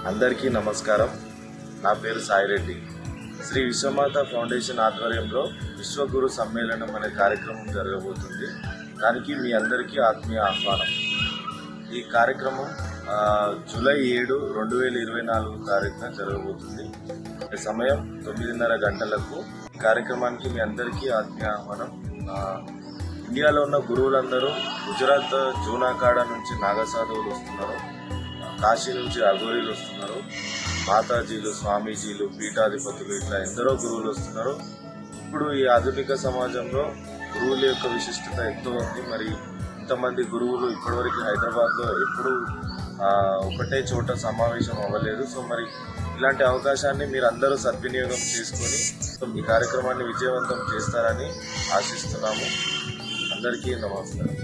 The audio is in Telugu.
అందరికీ నమస్కారం. నా పేరు సాయిరెడ్డి. శ్రీ విశ్వమాత ఫౌండేషన్ ఆధ్వర్యంలో విశ్వగురు సమ్మేళనం అనే కార్యక్రమం జరగబోతుంది. దానికి మీ అందరికీ ఆత్మీయ ఆహ్వానం. ఈ కార్యక్రమం జూలై 7, 2024 తారీఖున జరగబోతుంది. సమయం 9:30 గంటలకు. ఈ కార్యక్రమానికి మీ అందరికీ ఆత్మీయ ఆహ్వానం. ఇండియాలో ఉన్న గురువులందరూ గుజరాత్ జూనాకాడ నుంచి నాగసాధువులు వస్తున్నారు, కాశీ నుంచి అఘోరీలు వస్తున్నారు, మాతాజీలు, స్వామీజీలు, పీఠాధిపతులు, ఇట్లా ఎందరో గురువులు వస్తున్నారు. ఇప్పుడు ఈ ఆధునిక సమాజంలో గురువుల యొక్క విశిష్టత ఎంతో ఉంది. మరి ఇంతమంది గురువులు ఇప్పటివరకు హైదరాబాద్లో ఎప్పుడు ఒకటే చోట సమావేశం అవ్వలేదు. సో మరి ఇలాంటి అవకాశాన్ని మీరు అందరూ సద్వినియోగం చేసుకొని ఈ కార్యక్రమాన్ని విజయవంతం చేస్తారని ఆశిస్తున్నాము. అందరికీ నమస్కారం.